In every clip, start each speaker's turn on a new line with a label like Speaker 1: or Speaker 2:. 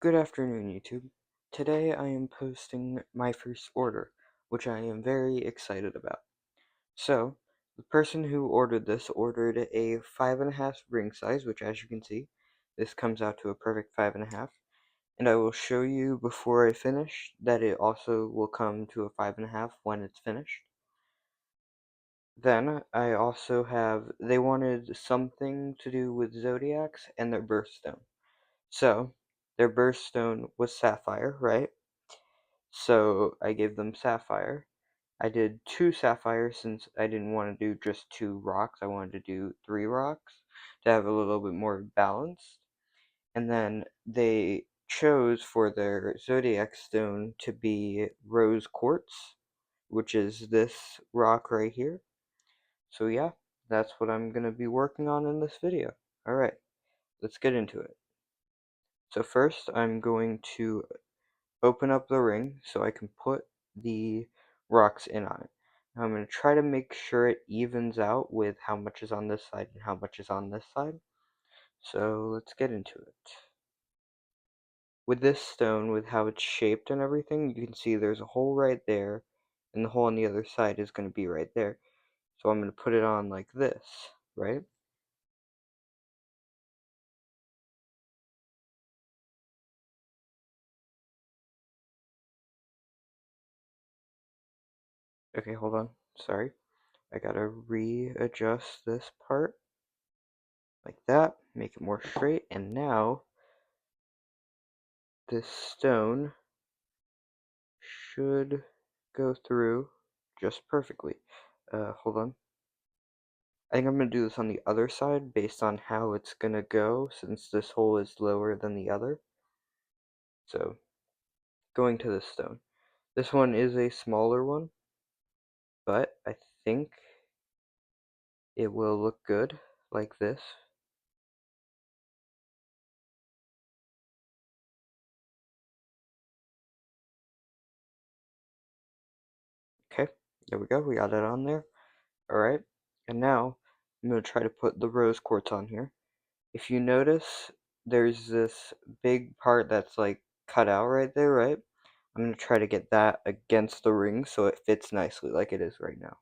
Speaker 1: Good afternoon, YouTube. Today I am posting my first order, which I am very excited about. So, the person who ordered this ordered a 5.5 ring size, which as you can see, this comes out to a perfect 5.5. And I will show you before I finish that it also will come to a 5.5 when it's finished. Then I also have, they wanted something to do with zodiacs and their birthstone. So, their birthstone was sapphire, right? So I gave them sapphire. I did 2 sapphires since I didn't want to do just 2 rocks. I wanted to do 3 rocks to have a little bit more balanced. And then they chose for their zodiac stone to be rose quartz, which is this rock right here. So yeah, that's what I'm going to be working on in this video. Alright, let's get into it. So first I'm going to open up the ring so I can put the rocks in on it. Now I'm going to try to make sure it evens out with how much is on this side and how much is on this side. So let's get into it. With this stone, with how it's shaped and everything, you can see there's a hole right there, and the hole on the other side is going to be right there. So I'm going to put it on like this, right? Okay, hold on. Sorry. I gotta readjust this part like that, make it more straight, and now this stone should go through just perfectly. Hold on. I think I'm going to do this on the other side based on how it's going to go since this hole is lower than the other. So, going to this stone. This one is a smaller one, but I think it will look good like this. Okay, there we go. We got it on there. Alright, and now I'm going to try to put the rose quartz on here. If you notice, there's this big part that's like cut out right there, right? I'm going to try to get that against the ring so it fits nicely like it is right now.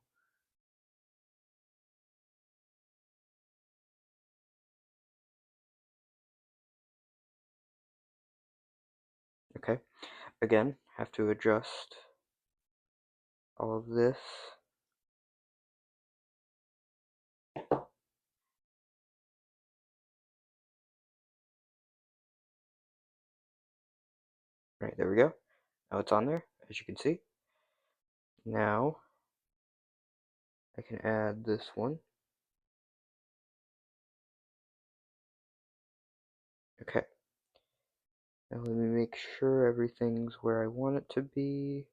Speaker 1: Okay, again, have to adjust all of this. Right, there we go. Now it's on there, as you can see. Now, I can add this one. Okay. Now let me make sure everything's where I want it to be.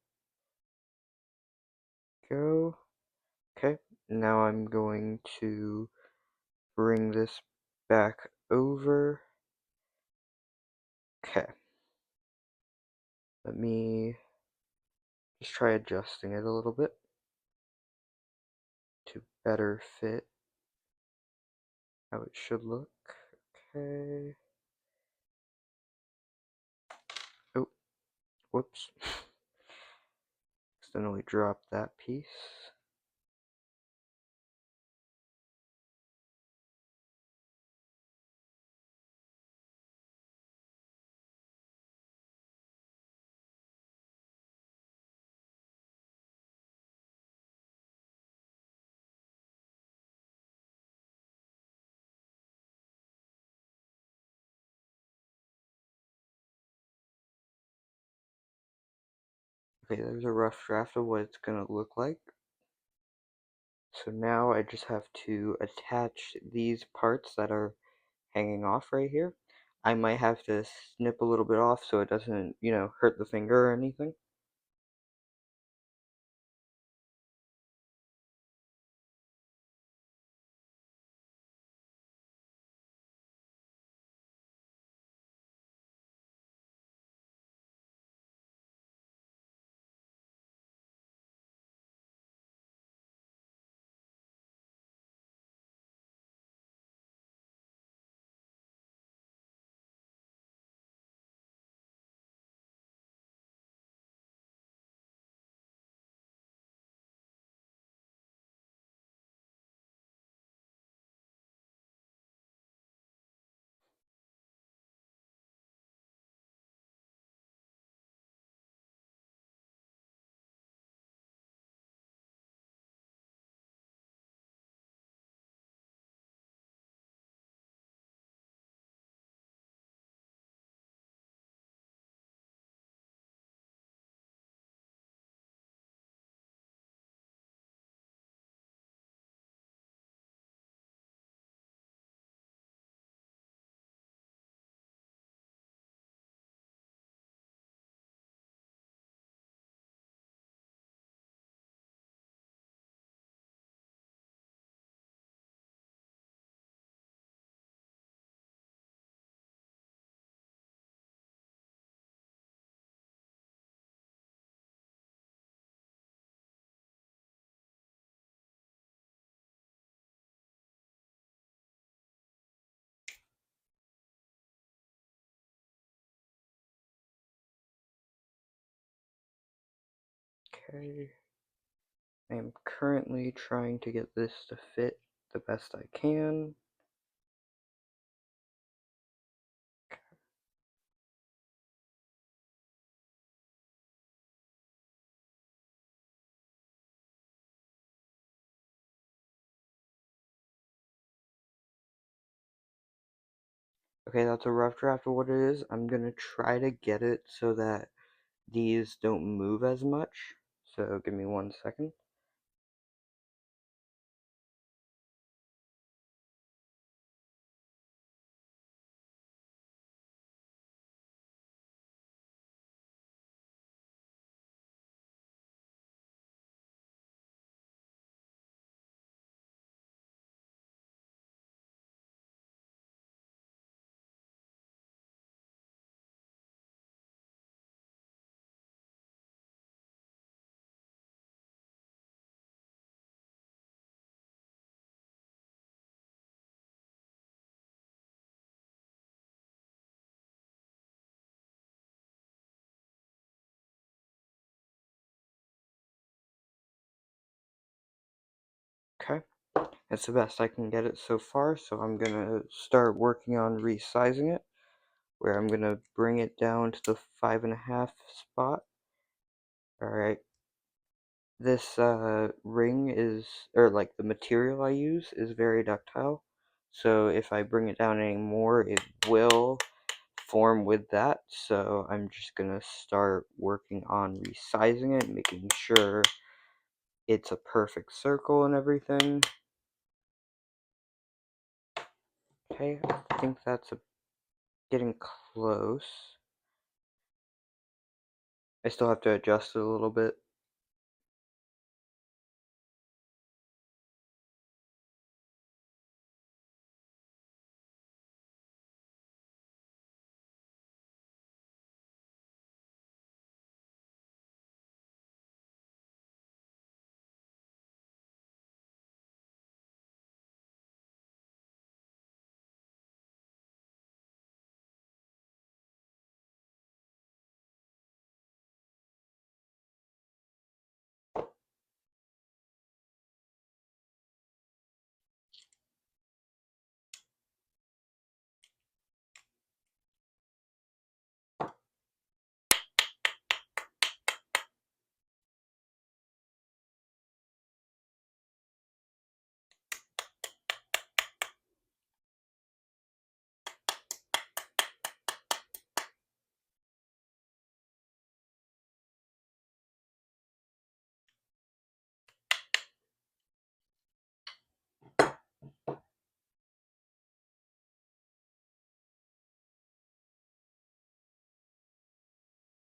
Speaker 1: Go. Okay, now I'm going to bring this back over. Okay. Let me just try adjusting it a little bit to better fit how it should look. Okay. Oh, whoops. Accidentally dropped that piece. Okay, there's a rough draft of what it's gonna look like. So now I just have to attach these parts that are hanging off right here. I might have to snip a little bit off so it doesn't, hurt the finger or anything. Okay. I am currently trying to get this to fit the best I can. Okay, that's a rough draft of what it is. I'm gonna try to get it so that these don't move as much. So give me 1 second. Okay, that's the best I can get it so far, so I'm gonna start working on resizing it, where I'm gonna bring it down to the 5.5 spot. Alright, this ring is, or like the material I use is very ductile, so if I bring it down any more, it will form with that. So I'm just gonna start working on resizing it, making sure it's a perfect circle and everything. Okay, I think that's getting close. I still have to adjust it a little bit.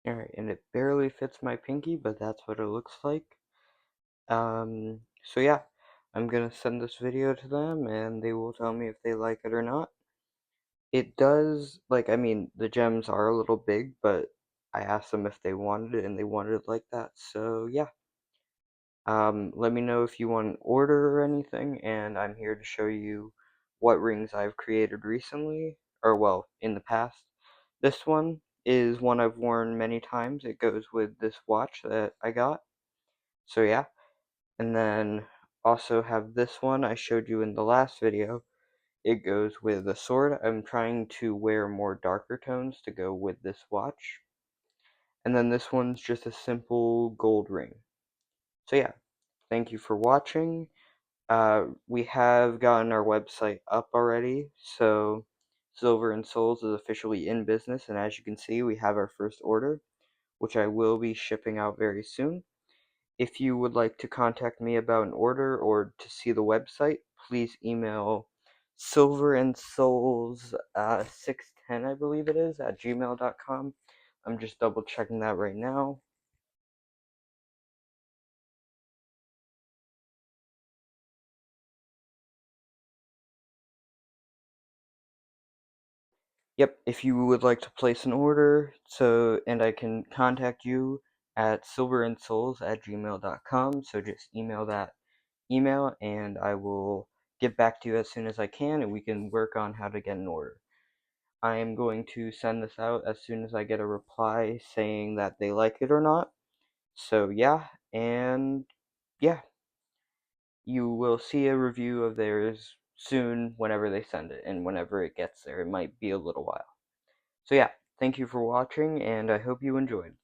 Speaker 1: Alright, and it barely fits my pinky, but that's what it looks like. So yeah, I'm gonna send this video to them and they will tell me if they like it or not. It does, like, I mean, the gems are a little big, but I asked them if they wanted it and they wanted it like that, so yeah. Let me know if you want an order or anything, and I'm here to show you what rings I've created recently, or well, in the past. This one is one I've worn many times. It goes with this watch that I got. So yeah, and then also have this one I showed you in the last video. It goes with the sword. I'm trying to wear more darker tones to go with this watch. And then this one's just a simple gold ring. So yeah, thank you for watching. We have gotten our website up already, so Silver and Souls is officially in business, and as you can see, we have our first order, which I will be shipping out very soon. If you would like to contact me about an order or to see the website, please email silverandsouls 610, I believe it is, at gmail.com. I'm just double checking that right now. Yep, if you would like to place an order, and I can contact you at silverandsouls at gmail.com, so just email that email and I will get back to you as soon as I can and we can work on how to get an order. I am going to send this out as soon as I get a reply saying that they like it or not. So yeah, And yeah, you will see a review of theirs soon whenever they send it, and whenever it gets there. It might be a little while. So yeah, thank you for watching, and I hope you enjoyed.